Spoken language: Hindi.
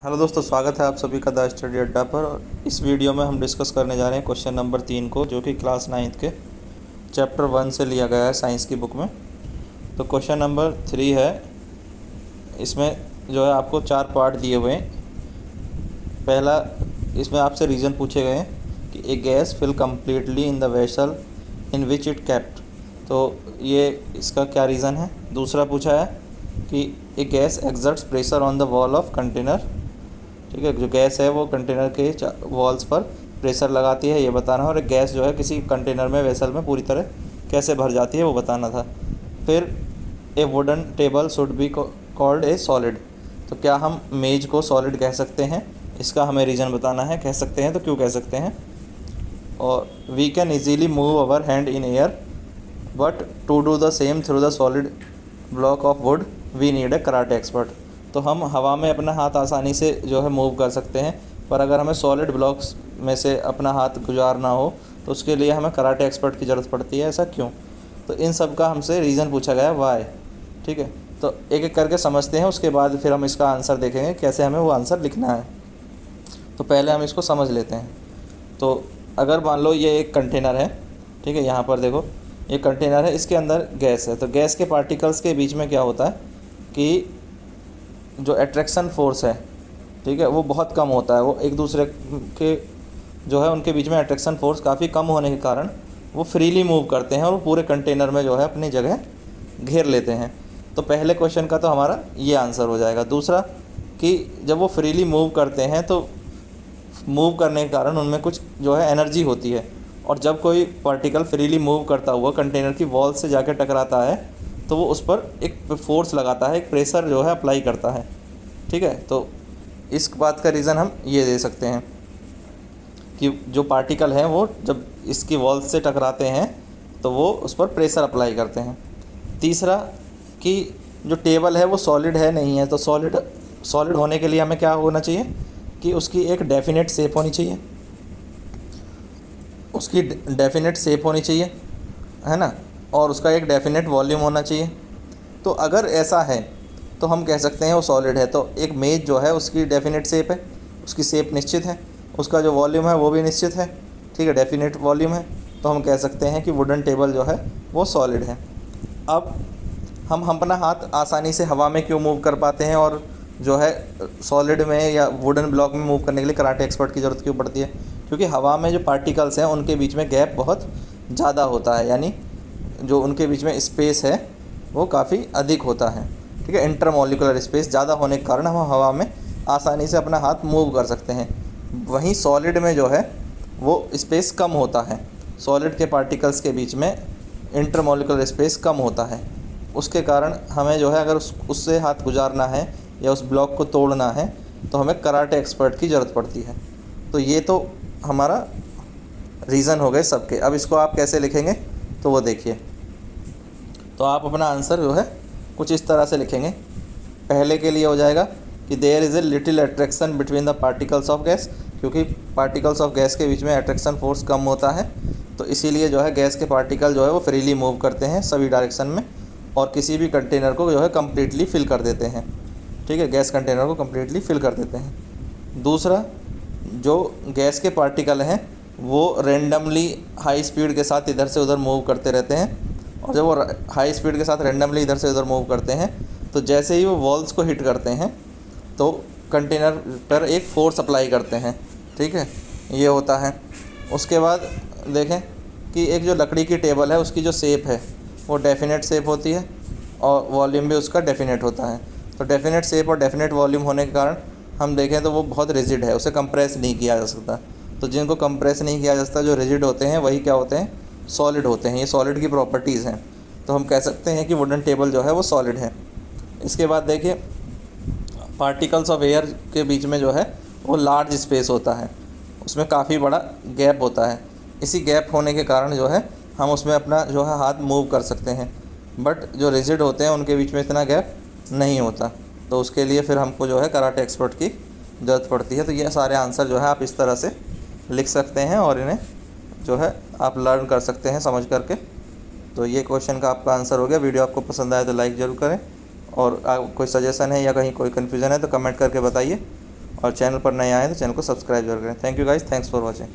हेलो दोस्तों, स्वागत है आप सभी का द स्टडी अड्डा पर। और इस वीडियो में हम डिस्कस करने जा रहे हैं क्वेश्चन नंबर 3 को, जो कि क्लास 9th के चैप्टर 1 से लिया गया है साइंस की बुक में। तो क्वेश्चन नंबर 3 है, इसमें जो है आपको 4 पार्ट दिए हुए हैं। पहला, इसमें आपसे रीज़न पूछे गए हैं कि a gas fill completely in the vessel in which it kept. तो ये इसका क्या रीज़न है। दूसरा पूछा है कि a gas exerts pressure on the wall of container. ठीक है, जो गैस है वो कंटेनर के वॉल्स पर प्रेशर लगाती है, ये बताना है। और एक गैस जो है किसी कंटेनर में, वेसल में पूरी तरह कैसे भर जाती है वो बताना था। फिर ए wooden table should be called a solid. तो क्या हम मेज को सॉलिड कह सकते हैं, इसका हमें रीज़न बताना है। कह सकते हैं तो क्यों कह सकते हैं। और we can easily move our hand in air, but to do the same through the solid block of wood we need a karate expert. तो हम हवा में अपना हाथ आसानी से जो है मूव कर सकते हैं, पर अगर हमें सॉलिड ब्लॉक्स में से अपना हाथ गुजारना हो तो उसके लिए हमें कराटे एक्सपर्ट की ज़रूरत पड़ती है। ऐसा क्यों। तो इन सब का हमसे रीज़न पूछा गया है, वाई। ठीक है, तो एक एक करके समझते हैं, उसके बाद फिर हम इसका आंसर देखेंगे कैसे हमें वो आंसर लिखना है। तो पहले हम इसको समझ लेते हैं। तो अगर मान लो ये एक कंटेनर है, ठीक है, यहाँ पर देखो ये कंटेनर है, इसके अंदर गैस है। तो गैस के पार्टिकल्स के बीच में क्या होता है कि जो अट्रैक्शन फोर्स है, ठीक है, वो बहुत कम होता है। वो एक दूसरे के जो है उनके बीच में अट्रैक्शन फोर्स काफ़ी कम होने के कारण वो फ्रीली मूव करते हैं और वो पूरे कंटेनर में जो है अपनी जगह घेर लेते हैं। तो पहले क्वेश्चन का तो हमारा ये आंसर हो जाएगा। दूसरा कि जब वो फ्रीली मूव करते हैं तो मूव करने के कारण उनमें कुछ जो है एनर्जी होती है, और जब कोई पार्टिकल फ्रीली मूव करता हुआ कंटेनर की वॉल से जाकर टकराता है तो वो उस पर एक फोर्स लगाता है, एक प्रेशर जो है अप्लाई करता है। ठीक है, तो इस बात का रीज़न हम ये दे सकते हैं कि जो पार्टिकल हैं वो जब इसकी वॉल से टकराते हैं तो वो उस पर प्रेशर अप्लाई करते हैं। तीसरा कि जो टेबल है वो सॉलिड है नहीं है। तो सॉलिड होने के लिए हमें क्या होना चाहिए कि उसकी एक डेफिनेट शेप होनी चाहिए, उसकी डेफिनेट शेप होनी चाहिए, है ना, और उसका एक डेफिनेट वॉल्यूम होना चाहिए। तो अगर ऐसा है तो हम कह सकते हैं वो सॉलिड है। तो एक मेज जो है उसकी डेफिनेट शेप है, उसकी शेप निश्चित है, उसका जो वॉल्यूम है वो भी निश्चित है, ठीक है, डेफिनेट वॉल्यूम है। तो हम कह सकते हैं कि वुडन टेबल जो है वो सॉलिड है। अब हम अपना हाथ आसानी से हवा में क्यों मूव कर पाते हैं और जो है सॉलिड में या वुडन ब्लॉक में मूव करने के लिए कराटे एक्सपर्ट की ज़रूरत क्यों पड़ती है। क्योंकि हवा में जो पार्टिकल्स हैं उनके बीच में गैप बहुत ज़्यादा होता है, यानी जो उनके बीच में स्पेस है वो काफ़ी अधिक होता है। ठीक है, इंटरमॉलिकुलर स्पेस ज़्यादा होने के कारण हम हवा में आसानी से अपना हाथ मूव कर सकते हैं। वहीं सॉलिड में जो है वो स्पेस कम होता है, सॉलिड के पार्टिकल्स के बीच में इंटरमॉलिकुलर स्पेस कम होता है। उसके कारण हमें जो है अगर उससे हाथ गुजारना है या उस ब्लॉक को तोड़ना है तो हमें कराटे एक्सपर्ट की ज़रूरत पड़ती है। तो ये तो हमारा रीज़न हो गए सबके। अब इसको आप कैसे लिखेंगे तो वो देखिए। तो आप अपना आंसर जो है कुछ इस तरह से लिखेंगे। पहले के लिए हो जाएगा कि there is a little attraction between the particles of gas, क्योंकि पार्टिकल्स ऑफ गैस के बीच में अट्रैक्शन फोर्स कम होता है, तो इसीलिए जो है गैस के पार्टिकल जो है वो फ्रीली मूव करते हैं सभी डायरेक्शन में और किसी भी कंटेनर को जो है कम्प्लीटली फिल कर देते हैं। ठीक है, गैस कंटेनर को कम्प्लीटली फिल कर देते हैं। दूसरा, जो गैस के पार्टिकल हैं वो रेंडमली हाई स्पीड के साथ इधर से उधर मूव करते रहते हैं, और जब वो हाई स्पीड के साथ रेंडमली इधर से उधर मूव करते हैं तो जैसे ही वो वॉल्स को हिट करते हैं तो कंटेनर पर एक फोर्स अप्लाई करते हैं। ठीक है, ये होता है। उसके बाद देखें कि एक जो लकड़ी की टेबल है उसकी जो शेप है वो डेफिनेट शेप होती है और वॉल्यूम भी उसका डेफिनेट होता है। तो डेफिनेट शेप और डेफिनेट वॉल्यूम होने के कारण हम देखें तो वो बहुत रिजिड है, उसे कंप्रेस नहीं किया जा सकता। तो जिनको कंप्रेस नहीं किया जा सकता, जो रिजिड होते हैं, वही क्या होते हैं, सॉलिड होते हैं। ये सॉलिड की प्रॉपर्टीज़ हैं। तो हम कह सकते हैं कि वुडन टेबल जो है वो सॉलिड है। इसके बाद देखिए, पार्टिकल्स ऑफ एयर के बीच में जो है वो लार्ज स्पेस होता है, उसमें काफ़ी बड़ा गैप होता है। इसी गैप होने के कारण जो है हम उसमें अपना जो है हाथ मूव कर सकते हैं, बट जो रिजिड होते हैं उनके बीच में इतना गैप नहीं होता। तो उसके लिए फिर हमको जो है कराटे एक्सपर्ट की ज़रूरत पड़ती है। तो ये सारे आंसर जो है आप इस तरह से लिख सकते हैं और इन्हें जो है आप लर्न कर सकते हैं समझ करके। तो ये क्वेश्चन का आपका आंसर हो गया। वीडियो आपको पसंद आए तो लाइक ज़रूर करें, और कोई सजेशन है या कहीं कोई कन्फ्यूज़न है तो कमेंट करके बताइए। और चैनल पर नए आए तो चैनल को सब्सक्राइब जरूर करें। Thank you guys, thanks for watching.